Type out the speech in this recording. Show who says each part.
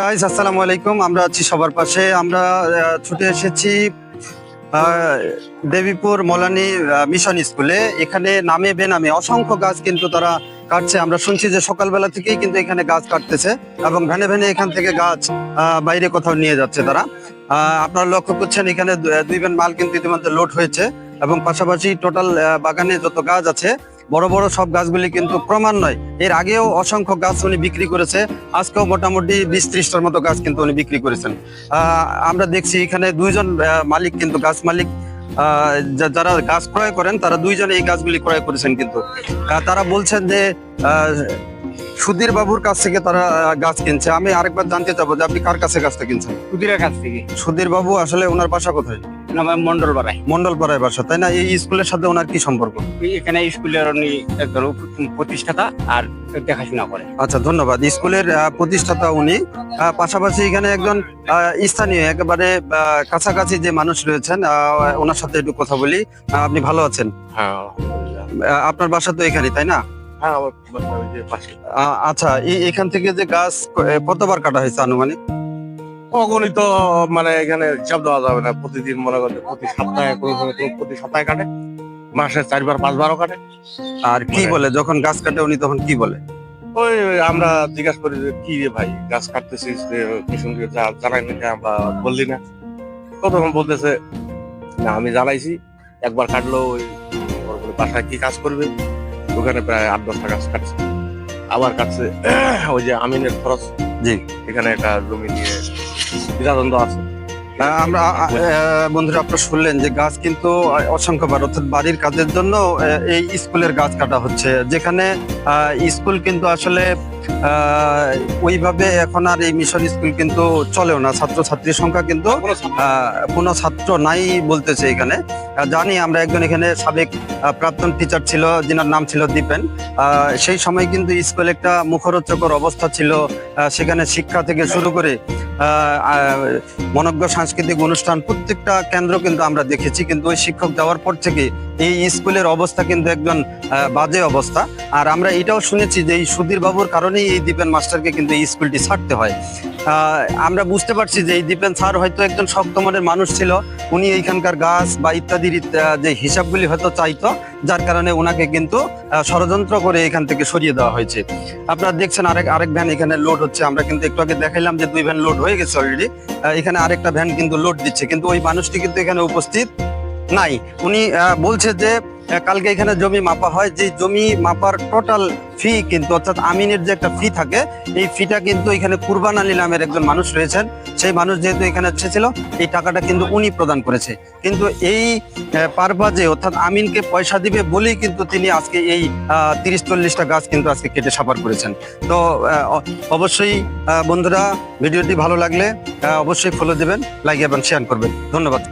Speaker 1: Guys আসসালামু আলাইকুম। আমরা আছি সবার পাশে। আমরা ছুটে এসেছি দেবীপুর মলানি মিশন স্কুলে। এখানে নামে বেনামে অসংখ্য গাছ কিন্তু তারা কাটছে। আমরা শুনছি যে সকালবেলা থেকেই কিন্তু এখানে গাছ কাটতেছে এবং ভ্যানে ভ্যানে এখান থেকে গাছ বাইরে কোথাও নিয়ে যাচ্ছে তারা। আপনারা লক্ষ্য করছেন এখানে দুই ভ্যান মাল কিন্তু ইতিমধ্যে লোড হয়েছে এবং পাশাপাশি টোটাল বাগানে যত গাছ আছে বড় বড় সব গাছগুলি কিন্তু ক্রমান্বয়ে এর আগেও অসংখ্য গাছ উনি বিক্রি করেছে। আজকেও মোটামুটি 20-30টার মতো গাছ কিন্তু উনি বিক্রি করেছেন। আমরা দেখছি এখানে দুইজন মালিক কিন্তু গাছ মালিক যারা গাছ ক্রয় করেন তারা দুইজনে এই গাছগুলি ক্রয় করেছেন। কিন্তু তারা বলছেন যে সুধীর বাবুর কাছ থেকে তারা গাছ কিনছে। আমি আরেকবার জানতে চাবো যে আপনি কার কাছে গাছটা কিনছেন?
Speaker 2: সুধীরের কাছ থেকে।
Speaker 1: সুধীর বাবু আসলে ওনার বাসা কোথায়?
Speaker 2: মন্ডলপাড়ায়।
Speaker 1: মন্ডলপাড়ায় বাসা, তাই না? এই স্কুলের সাথে ওনার কি সম্পর্ক?
Speaker 2: এখানে স্কুলের উনি একজন প্রতিষ্ঠাতা আর দেখাশোনা করে।
Speaker 1: আচ্ছা, ধন্যবাদ। স্কুলের প্রতিষ্ঠাতা উনি, পাশাপাশি এখানে একজন স্থানীয় একেবারে কাছাকাছি যে মানুষ রয়েছেন, ওনার সাথে একটু কথা বলি। আপনি ভালো আছেন?
Speaker 2: হ্যাঁ,
Speaker 1: আপনার বাসা তো এখানে, তাই না?
Speaker 2: হ্যাঁ, আমার বাসা ওই যে পাশে।
Speaker 1: আচ্ছা, এখান থেকে যে গাছ কতবার কাটা হয়েছে আনুমানিক?
Speaker 2: অগণিত, মানে এখানে হিসাব দেওয়া যাবে না। প্রতিদিন মনে করতে প্রতি সপ্তাহে কাটে, মাসে 4-5বারও কাটে।
Speaker 1: আর কি বলে যখন গাছ কাটে উনি তখন কি বলে?
Speaker 2: ওই আমরা জিজ্ঞাসা করি যে কি রে ভাই গাছ কাটতেছিস, কিষণ জানাই না, আমরা বললি না। তখন বলতেছে না আমি জ্বালাইছি, একবার কাটলো ওই বাসায় কি কাজ করবে, ওখানে প্রায় 8-10টা গাছ কাটছে। আবার কাটছে ওই যে আমিনের খরচ,
Speaker 1: জি,
Speaker 2: এখানে একটা জমি নিয়ে দ্বিধাদ্বন্দ্ব আছে।
Speaker 1: আমরা বন্ধুরা আপনারা শুনলেন যে গাছ কিন্তু অসংখ্যবার, অর্থাৎ বাড়ির কাজের জন্য এই স্কুলের গাছ কাটা হচ্ছে। যেখানে স্কুল কিন্তু আসলে ওইভাবে এখন আর এই মিশন স্কুল কিন্তু চলেও না। ছাত্রছাত্রীর সংখ্যা কিন্তু কোনো ছাত্র নাই বলতেছে এখানে। জানি আমরা একজন এখানে সাবেক প্রাক্তন টিচার ছিল, যিনার নাম ছিল দীপেন। সেই সময় কিন্তু স্কুল একটা মুখরোচকর অবস্থা ছিল। সেখানে শিক্ষা থেকে শুরু করে মনোজ্ঞ সাংস্কৃতিক অনুষ্ঠান প্রত্যেকটা কেন্দ্র কিন্তু আমরা দেখেছি। কিন্তু ওই শিক্ষক যাওয়ার পর থেকে এই স্কুলের অবস্থা কিন্তু একজন বাজে অবস্থা। আর আমরা এটাও শুনেছি যে এই সুধীর বাবুর কারণেই এই দীপেন মাস্টারকে কিন্তু এই স্কুলটি ছাড়তে হয়। আমরা বুঝতে পারছি যে এই দীপেন স্যার হয়তো একজন শক্ত মনের মানুষ ছিল। উনি এইখানকার গাছ বা ইত্যাদির যে হিসাবগুলি হয়তো চাইতো, যার কারণে ওনাকে কিন্তু ষড়যন্ত্র করে এখান থেকে সরিয়ে দেওয়া হয়েছে। আপনারা দেখছেন আরেক ভ্যান এখানে লোড হচ্ছে। আমরা কিন্তু একটু আগে দেখাইলাম যে 2 ভ্যান লোড হয়ে গেছে অলরেডি। এখানে আরেকটা ভ্যান কিন্তু লোড দিচ্ছে, কিন্তু ওই মানুষটি কিন্তু এখানে উপস্থিত নাই। উনি বলছে যে কালকে এখানে জমি মাপা হয়, যে জমি মাপার টোটাল ফি কিন্তু, অর্থাৎ আমিনের যে একটা ফি থাকে, এই ফিটা কিন্তু এখানে কুরবান আলী নামের একজন মানুষ রয়েছেন। সেই মানুষ যেহেতু এখানে এসেছিল, এই টাকাটা কিন্তু উনি প্রদান করেছে। কিন্তু এই পারপাজে অর্থাৎ আমিনকে পয়সা দিবে বলেই কিন্তু তিনি আজকে এই 30-40টা গাছ কিন্তু আজকে কেটে সাফার করেছেন। তো অবশ্যই বন্ধুরা ভিডিওটি ভালো লাগলে অবশ্যই ফলো দেবেন, লাইক এবং শেয়ার করবেন। ধন্যবাদ।